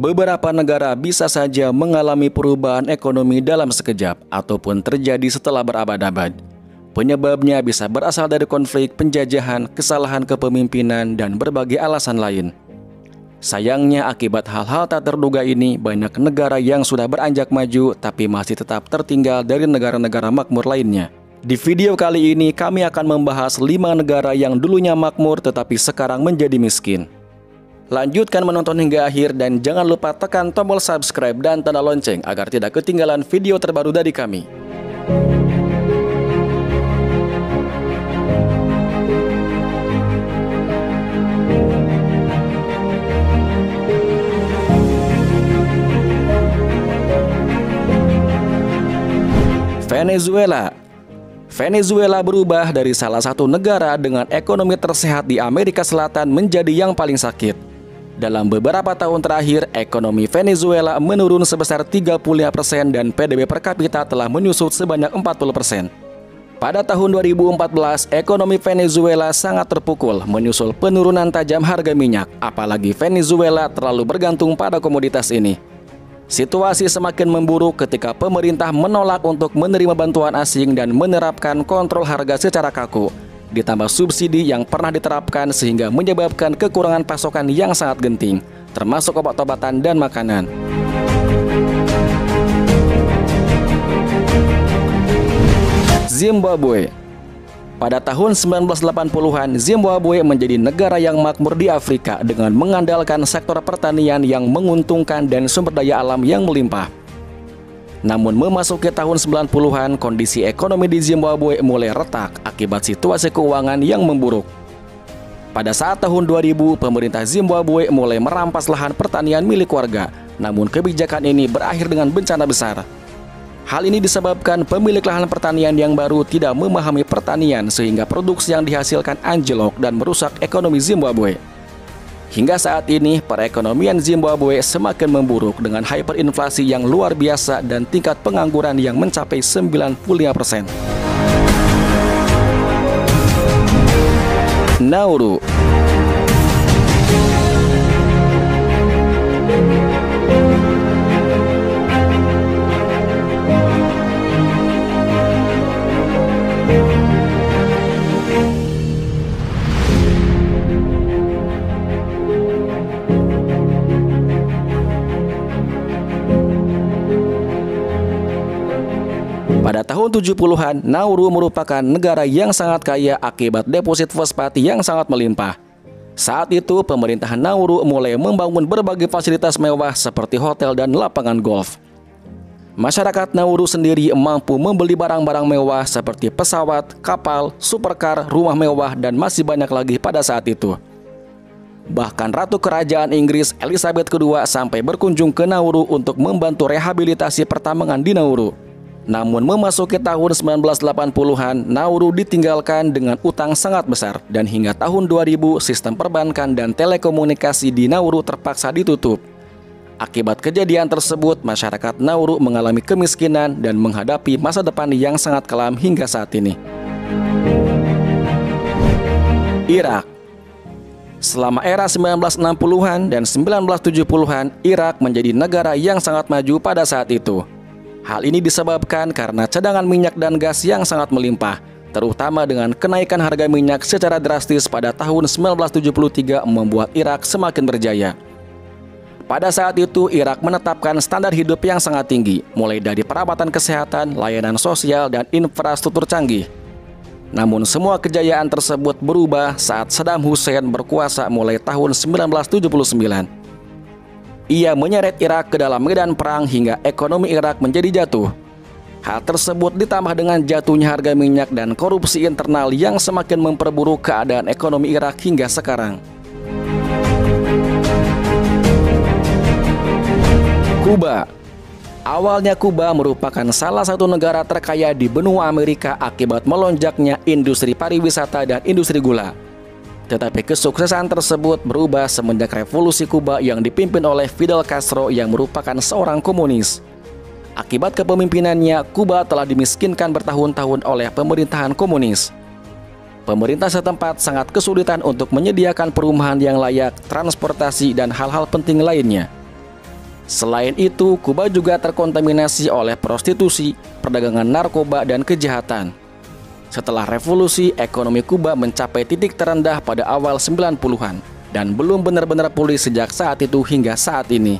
Beberapa negara bisa saja mengalami perubahan ekonomi dalam sekejap ataupun terjadi setelah berabad-abad. Penyebabnya bisa berasal dari konflik, penjajahan, kesalahan kepemimpinan, dan berbagai alasan lain. Sayangnya akibat hal-hal tak terduga ini, banyak negara yang sudah beranjak maju tapi masih tetap tertinggal dari negara-negara makmur lainnya. Di video kali ini kami akan membahas 5 negara yang dulunya makmur tetapi sekarang menjadi miskin. Lanjutkan menonton hingga akhir dan jangan lupa tekan tombol subscribe dan tanda lonceng agar tidak ketinggalan video terbaru dari kami. Venezuela berubah dari salah satu negara dengan ekonomi tersehat di Amerika Selatan menjadi yang paling sakit. Dalam beberapa tahun terakhir, ekonomi Venezuela menurun sebesar 35% dan PDB per kapita telah menyusut sebanyak 40%. Pada tahun 2014, ekonomi Venezuela sangat terpukul menyusul penurunan tajam harga minyak, apalagi Venezuela terlalu bergantung pada komoditas ini. Situasi semakin memburuk ketika pemerintah menolak untuk menerima bantuan asing dan menerapkan kontrol harga secara kaku. Ditambah subsidi yang pernah diterapkan sehingga menyebabkan kekurangan pasokan yang sangat genting, termasuk obat-obatan dan makanan. Zimbabwe. Pada tahun 1980-an, Zimbabwe menjadi negara yang makmur di Afrika dengan mengandalkan sektor pertanian yang menguntungkan dan sumber daya alam yang melimpah. Namun memasuki tahun 90-an, kondisi ekonomi di Zimbabwe mulai retak akibat situasi keuangan yang memburuk. Pada saat tahun 2000, pemerintah Zimbabwe mulai merampas lahan pertanian milik warga. Namun kebijakan ini berakhir dengan bencana besar. Hal ini disebabkan pemilik lahan pertanian yang baru tidak memahami pertanian sehingga produksi yang dihasilkan anjlok dan merusak ekonomi Zimbabwe. Hingga saat ini, perekonomian Zimbabwe semakin memburuk dengan hyperinflasi yang luar biasa dan tingkat pengangguran yang mencapai 95%. Nauru. Pada tahun 70-an, Nauru merupakan negara yang sangat kaya akibat deposit fosfat yang sangat melimpah. Saat itu, pemerintahan Nauru mulai membangun berbagai fasilitas mewah seperti hotel dan lapangan golf. Masyarakat Nauru sendiri mampu membeli barang-barang mewah seperti pesawat, kapal, supercar, rumah mewah, dan masih banyak lagi pada saat itu. Bahkan Ratu Kerajaan Inggris Elizabeth II sampai berkunjung ke Nauru untuk membantu rehabilitasi pertambangan di Nauru. Namun memasuki tahun 1980-an, Nauru ditinggalkan dengan utang sangat besar dan hingga tahun 2000 sistem perbankan dan telekomunikasi di Nauru terpaksa ditutup. Akibat kejadian tersebut, masyarakat Nauru mengalami kemiskinan dan menghadapi masa depan yang sangat kelam hingga saat ini. Irak. Selama era 1960-an dan 1970-an, Irak menjadi negara yang sangat maju pada saat itu. Hal ini disebabkan karena cadangan minyak dan gas yang sangat melimpah, terutama dengan kenaikan harga minyak secara drastis pada tahun 1973 membuat Irak semakin berjaya. Pada saat itu, Irak menetapkan standar hidup yang sangat tinggi, mulai dari perawatan kesehatan, layanan sosial, dan infrastruktur canggih. Namun semua kejayaan tersebut berubah saat Saddam Hussein berkuasa mulai tahun 1979. Ia menyeret Irak ke dalam medan perang hingga ekonomi Irak menjadi jatuh. Hal tersebut ditambah dengan jatuhnya harga minyak dan korupsi internal yang semakin memperburuk keadaan ekonomi Irak hingga sekarang. Kuba. Awalnya Kuba merupakan salah satu negara terkaya di benua Amerika akibat melonjaknya industri pariwisata dan industri gula. Tetapi kesuksesan tersebut berubah semenjak revolusi Kuba yang dipimpin oleh Fidel Castro yang merupakan seorang komunis. Akibat kepemimpinannya, Kuba telah dimiskinkan bertahun-tahun oleh pemerintahan komunis. Pemerintah setempat sangat kesulitan untuk menyediakan perumahan yang layak, transportasi, dan hal-hal penting lainnya. Selain itu, Kuba juga terkontaminasi oleh prostitusi, perdagangan narkoba, dan kejahatan. Setelah revolusi, ekonomi Kuba mencapai titik terendah pada awal 90-an dan belum benar-benar pulih sejak saat itu hingga saat ini.